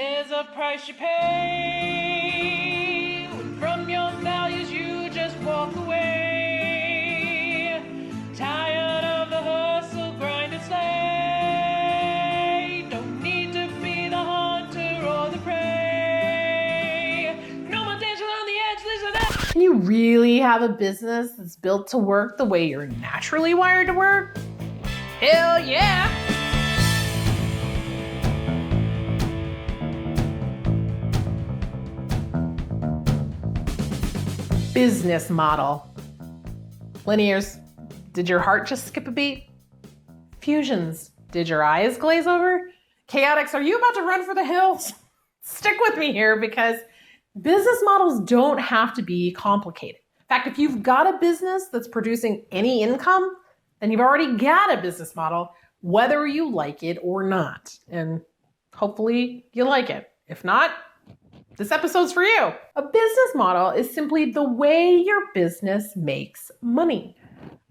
There's a price you pay when from your values you just walk away. Tired of the hustle, grind and slay. Don't need to be the hunter or the prey. No more dancing on the edge, this or that. Can you really have a business that's built to work the way you're naturally wired to work? Hell yeah! Business model. Linears, did your heart just skip a beat? Fusions, did your eyes glaze over? Chaotics, are you about to run for the hills? Stick with me here because business models don't have to be complicated. In fact, if you've got a business that's producing any income, then you've already got a business model, whether you like it or not. And hopefully you like it. If not, this episode's for you. A business model is simply the way your business makes money.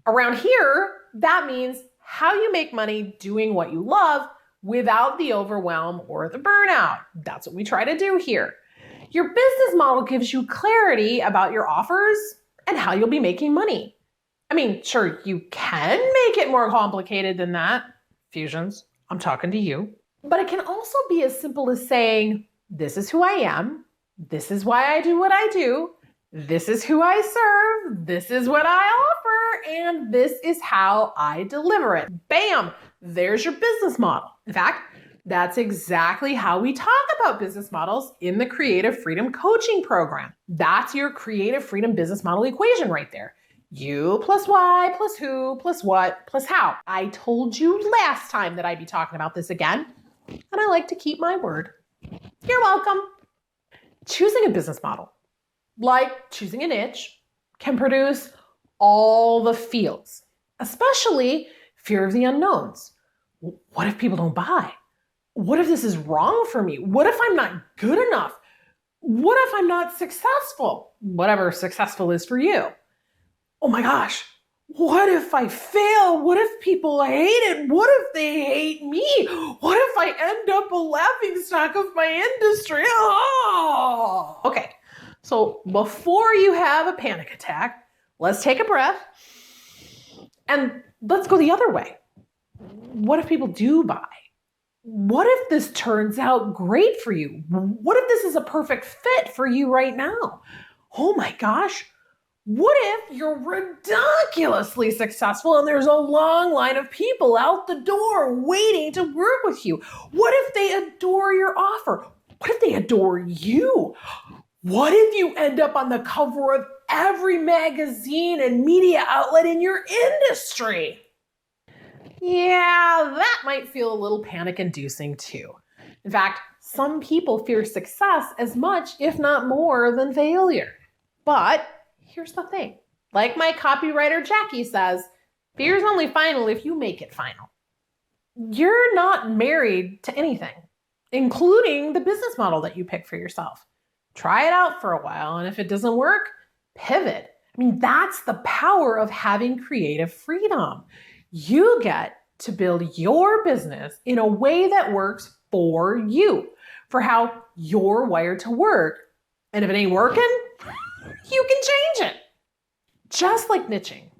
Around here, that means how you make money doing what you love without the overwhelm or the burnout. That's what we try to do here. Your business model gives you clarity about your offers and how you'll be making money. I mean, sure, you can make it more complicated than that. Fusions, I'm talking to you. But it can also be as simple as saying, this is who I am. This is why I do what I do. This is who I serve. This is what I offer. And this is how I deliver it. Bam! There's your business model. In fact, that's exactly how we talk about business models in the Creative Freedom Coaching Program. That's your Creative Freedom business model equation right there. You plus Y plus who plus what plus how. I told you last time that I'd be talking about this again, and I like to keep my word. You're welcome. Choosing a business model, like choosing a niche, can produce all the feels, especially fear of the unknowns. What if people don't buy? What if this is wrong for me? What if I'm not good enough? What if I'm not successful? Whatever successful is for you. Oh my gosh, what if I fail? What if people hate it? What if they hate me? What if I end up a laughingstock of my industry? Oh! Okay, so before you have a panic attack, let's take a breath and let's go the other way. What if people do buy? What if this turns out great for you? What if this is a perfect fit for you right now? Oh my gosh. What if you're ridiculously successful and there's a long line of people out the door waiting to work with you? What if they adore your offer? What if they adore you? What if you end up on the cover of every magazine and media outlet in your industry? Yeah, that might feel a little panic-inducing too. In fact, some people fear success as much, if not more, than failure. But here's the thing. Like my copywriter Jackie says, fear's only final if you make it final. You're not married to anything, including the business model that you pick for yourself. Try it out for a while, and if it doesn't work, pivot. I mean, that's the power of having creative freedom. You get to build your business in a way that works for you, for how you're wired to work. And if it ain't working, you can change it. Just like niching,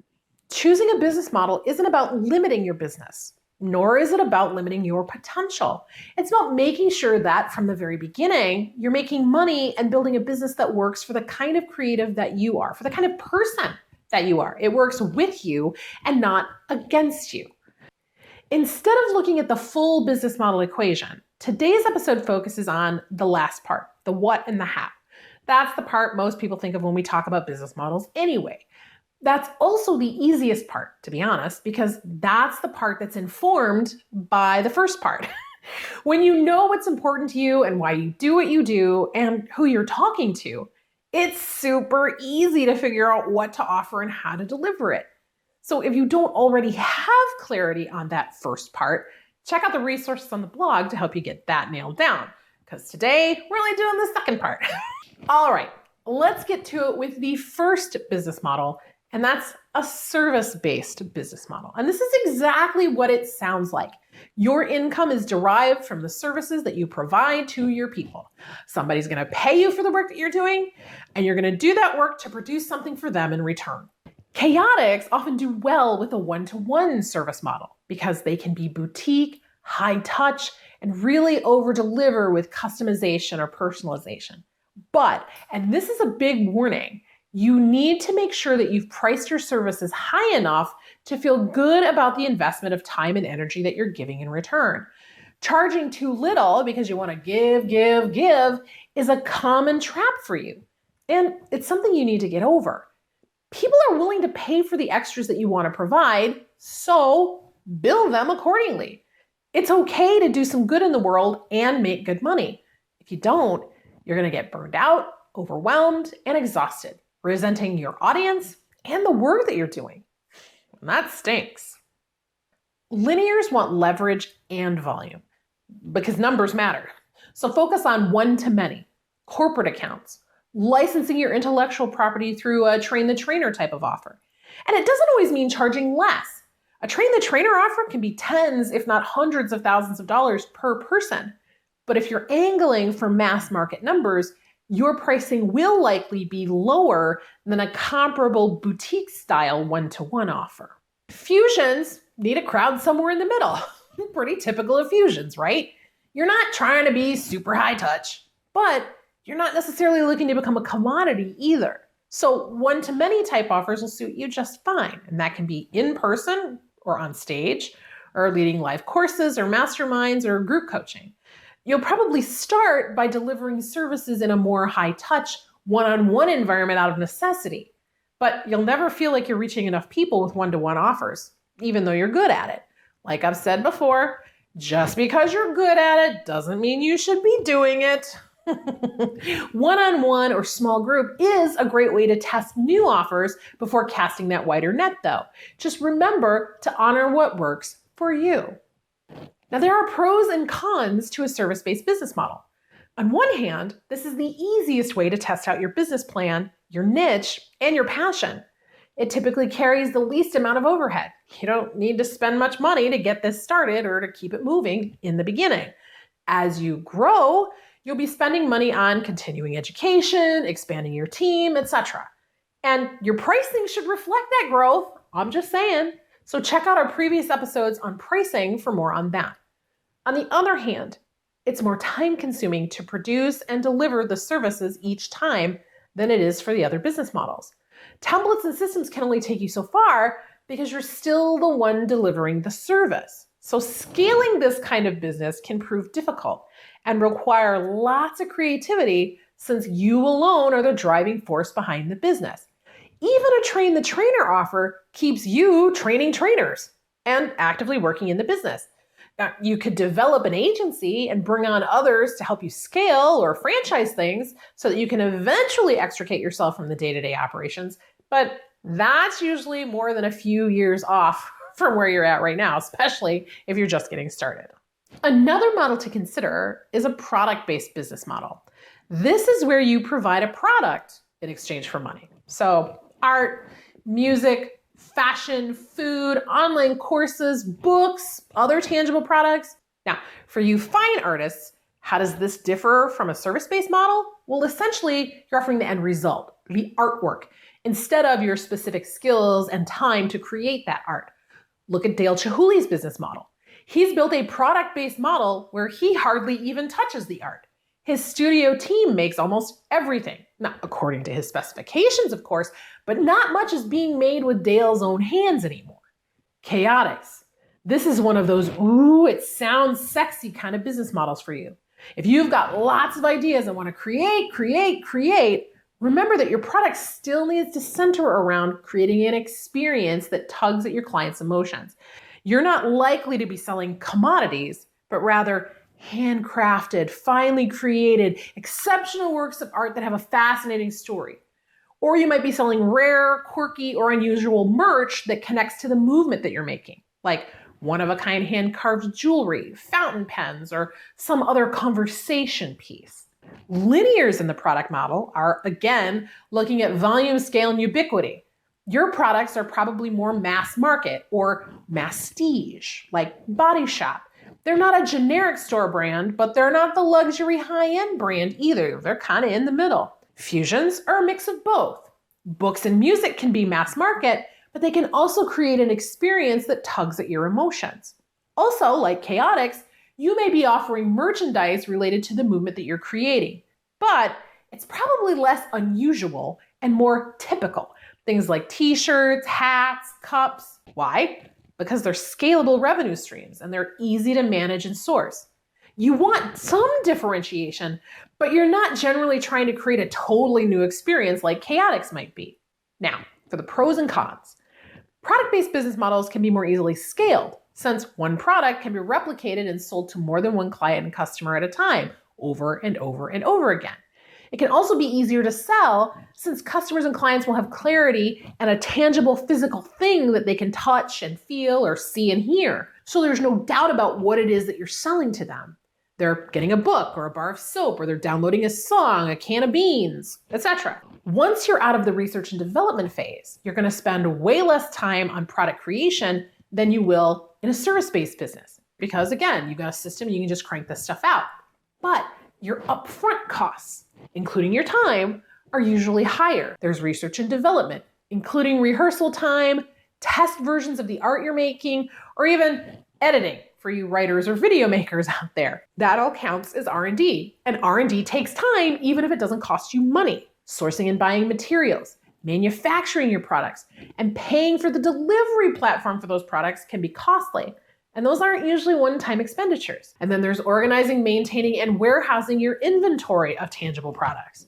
choosing a business model isn't about limiting your business, nor is it about limiting your potential. It's about making sure that from the very beginning, you're making money and building a business that works for the kind of creative that you are, for the kind of person that you are. It works with you and not against you. Instead of looking at the full business model equation, today's episode focuses on the last part, the what and the how. That's the part most people think of when we talk about business models anyway. That's also the easiest part, to be honest, because that's the part that's informed by the first part. When you know what's important to you and why you do what you do and who you're talking to, it's super easy to figure out what to offer and how to deliver it. So if you don't already have clarity on that first part, check out the resources on the blog to help you get that nailed down. Because today, we're only doing the second part. All right, let's get to it with the first business model, and that's a service-based business model. And this is exactly what it sounds like. Your income is derived from the services that you provide to your people. Somebody's going to pay you for the work that you're doing, and you're going to do that work to produce something for them in return. Chaotics often do well with a one-to-one service model because they can be boutique, high touch, and really over-deliver with customization or personalization. But, and this is a big warning, you need to make sure that you've priced your services high enough to feel good about the investment of time and energy that you're giving in return. Charging too little because you want to give is a common trap for you. And it's something you need to get over. People are willing to pay for the extras that you want to provide, so bill them accordingly. It's okay to do some good in the world and make good money. If you don't, you're going to get burned out, overwhelmed, and exhausted, resenting your audience and the work that you're doing. And that stinks. Linears want leverage and volume because numbers matter. So focus on one-to-many, corporate accounts, licensing your intellectual property through a train-the-trainer type of offer. And it doesn't always mean charging less. A train-the-trainer offer can be tens, if not hundreds of thousands of dollars per person. But if you're angling for mass market numbers, your pricing will likely be lower than a comparable boutique-style one-to-one offer. Fusions need a crowd somewhere in the middle. Pretty typical of fusions, right? You're not trying to be super high touch, but you're not necessarily looking to become a commodity either. So one-to-many type offers will suit you just fine. And that can be in person or on stage, or leading live courses or masterminds or group coaching. You'll probably start by delivering services in a more high-touch, one-on-one environment out of necessity. But you'll never feel like you're reaching enough people with one-to-one offers, even though you're good at it. Like I've said before, just because you're good at it doesn't mean you should be doing it. One-on-one or small group is a great way to test new offers before casting that wider net, though. Just remember to honor what works for you. Now, there are pros and cons to a service-based business model. On one hand, this is the easiest way to test out your business plan, your niche, and your passion. It typically carries the least amount of overhead. You don't need to spend much money to get this started or to keep it moving in the beginning. As you grow, you'll be spending money on continuing education, expanding your team, etc. And your pricing should reflect that growth. I'm just saying. So check out our previous episodes on pricing for more on that. On the other hand, it's more time-consuming to produce and deliver the services each time than it is for the other business models. Templates and systems can only take you so far because you're still the one delivering the service. So scaling this kind of business can prove difficult and require lots of creativity since you alone are the driving force behind the business. Even a train-the-trainer offer keeps you training trainers and actively working in the business. Now, you could develop an agency and bring on others to help you scale or franchise things so that you can eventually extricate yourself from the day-to-day operations, but that's usually more than a few years off from where you're at right now, especially if you're just getting started. Another model to consider is a product-based business model. This is where you provide a product in exchange for money. So art, music, fashion, food, online courses, books, other tangible products. Now, for you fine artists, how does this differ from a service-based model? Well, essentially, you're offering the end result, the artwork, instead of your specific skills and time to create that art. Look at Dale Chihuly's business model. He's built a product-based model where he hardly even touches the art. His studio team makes almost everything. Not according to his specifications, of course, but not much is being made with Dale's own hands anymore. Chaotics. This is one of those, ooh, it sounds sexy kind of business models for you. If you've got lots of ideas and want to create, remember that your product still needs to center around creating an experience that tugs at your client's emotions. You're not likely to be selling commodities, but rather handcrafted, finely created, exceptional works of art that have a fascinating story. Or you might be selling rare, quirky, or unusual merch that connects to the movement that you're making, like one-of-a-kind hand-carved jewelry, fountain pens, or some other conversation piece. Linears in the product model are, again, looking at volume, scale, and ubiquity. Your products are probably more mass market or masstige, like Body Shop, They're not a generic store brand, but they're not the luxury high-end brand either. They're kind of in the middle. Fusions are a mix of both. Books and music can be mass market, but they can also create an experience that tugs at your emotions. Also, like Chaotix, you may be offering merchandise related to the movement that you're creating, but it's probably less unusual and more typical. Things like t-shirts, hats, cups. Why? Because they're scalable revenue streams and they're easy to manage and source. You want some differentiation, but you're not generally trying to create a totally new experience like Chaotix might be. Now, for the pros and cons. Product-based business models can be more easily scaled, since one product can be replicated and sold to more than one client and customer at a time, over and over and over again. It can also be easier to sell since customers and clients will have clarity and a tangible physical thing that they can touch and feel or see and hear. So there's no doubt about what it is that you're selling to them. They're getting a book or a bar of soap, or they're downloading a song, a can of beans, etc. Once you're out of the research and development phase, you're going to spend way less time on product creation than you will in a service-based business. Because again, you've got a system, you can just crank this stuff out. But your upfront costs, including your time, are usually higher. There's research and development, including rehearsal time, test versions of the art you're making, or even editing for you writers or video makers out there. That all counts as R&D. And R&D takes time, even if it doesn't cost you money. Sourcing and buying materials, manufacturing your products, and paying for the delivery platform for those products can be costly. And those aren't usually one-time expenditures. And then there's organizing, maintaining, and warehousing your inventory of tangible products.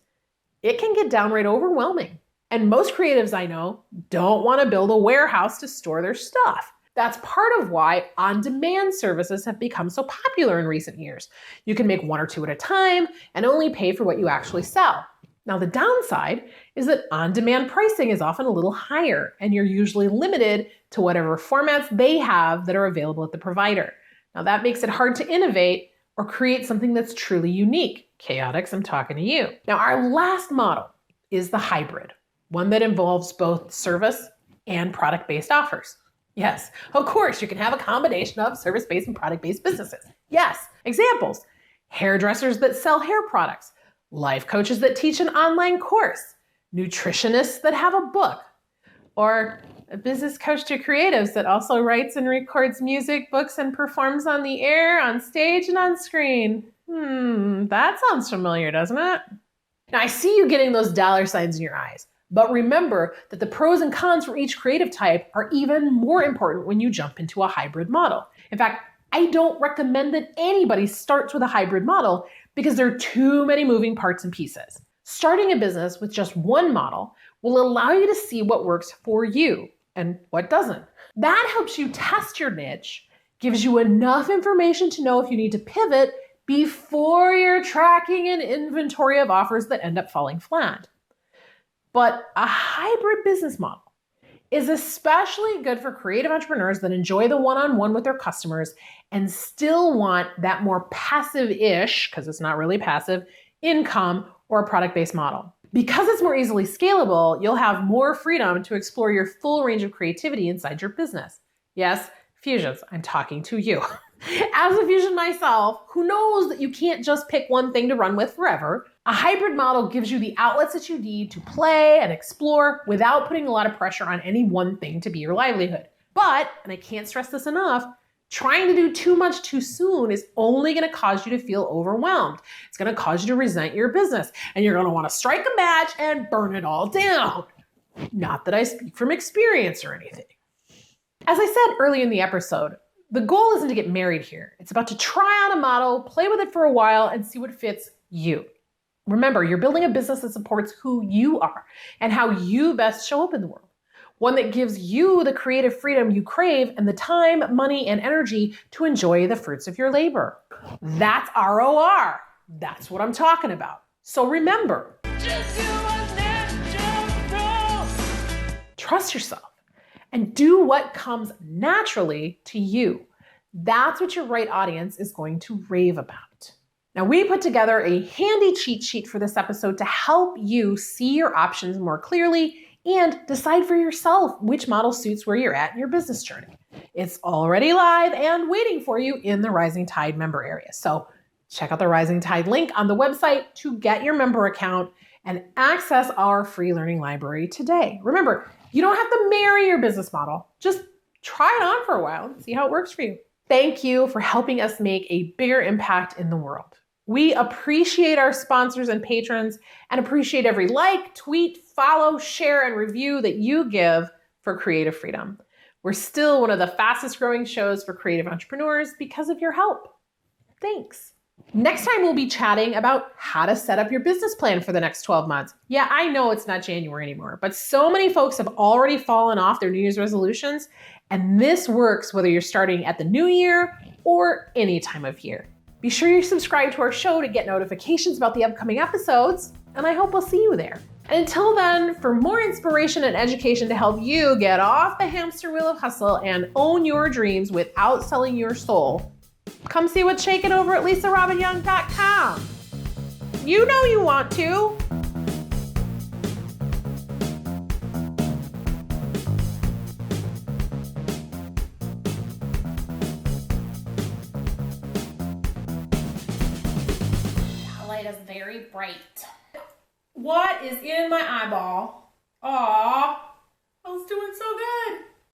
It can get downright overwhelming. And most creatives I know don't want to build a warehouse to store their stuff. That's part of why on-demand services have become so popular in recent years. You can make one or two at a time and only pay for what you actually sell. Now, the downside is that on-demand pricing is often a little higher, and you're usually limited to whatever formats they have that are available at the provider. Now, that makes it hard to innovate or create something that's truly unique. Chaotix, I'm talking to you. Now, our last model is the hybrid, one that involves both service and product-based offers. Yes, of course, you can have a combination of service-based and product-based businesses. Yes, examples: hairdressers that sell hair products, life coaches that teach an online course, nutritionists that have a book, or a business coach to creatives that also writes and records music, books, and performs on the air, on stage, and on screen. That sounds familiar, doesn't it? Now, I see you getting those dollar signs in your eyes. But remember that the pros and cons for each creative type are even more important when you jump into a hybrid model. In fact, I don't recommend that anybody starts with a hybrid model because there are too many moving parts and pieces. Starting a business with just one model will allow you to see what works for you and what doesn't. That helps you test your niche, gives you enough information to know if you need to pivot before you're tracking an inventory of offers that end up falling flat. But a hybrid business model is especially good for creative entrepreneurs that enjoy the one-on-one with their customers and still want that more passive-ish, because it's not really passive, income or a product-based model. Because it's more easily scalable, you'll have more freedom to explore your full range of creativity inside your business. Yes, fusions, I'm talking to you. As a fusion myself, who knows that you can't just pick one thing to run with forever, a hybrid model gives you the outlets that you need to play and explore without putting a lot of pressure on any one thing to be your livelihood. But, and I can't stress this enough, trying to do too much too soon is only going to cause you to feel overwhelmed. It's going to cause you to resent your business, and you're going to want to strike a match and burn it all down. Not that I speak from experience or anything. As I said early in the episode, the goal isn't to get married here. It's about to try out a model, play with it for a while, and see what fits you. Remember, you're building a business that supports who you are and how you best show up in the world. One that gives you the creative freedom you crave and the time, money, and energy to enjoy the fruits of your labor. That's ROR. That's what I'm talking about. So remember, trust yourself and do what comes naturally to you. That's what your right audience is going to rave about. Now, we put together a handy cheat sheet for this episode to help you see your options more clearly and decide for yourself which model suits where you're at in your business journey. It's already live and waiting for you in the Rising Tide member area. So check out the Rising Tide link on the website to get your member account and access our free learning library today. Remember, you don't have to marry your business model. Just try it on for a while and see how it works for you. Thank you for helping us make a bigger impact in the world. We appreciate our sponsors and patrons and appreciate every like, tweet, follow, share, and review that you give for Creative Freedom. We're still one of the fastest growing shows for creative entrepreneurs because of your help. Thanks. Next time, we'll be chatting about how to set up your business plan for the next 12 months. Yeah, I know it's not January anymore, but so many folks have already fallen off their New Year's resolutions, and this works whether you're starting at the new year or any time of year. Be sure you subscribe to our show to get notifications about the upcoming episodes, and I hope we'll see you there. And until then, for more inspiration and education to help you get off the hamster wheel of hustle and own your dreams without selling your soul, come see what's shaking over at LisaRobbinYoung.com. You know you want to. That light is very bright. What is in my eyeball? Aw, I was doing so good.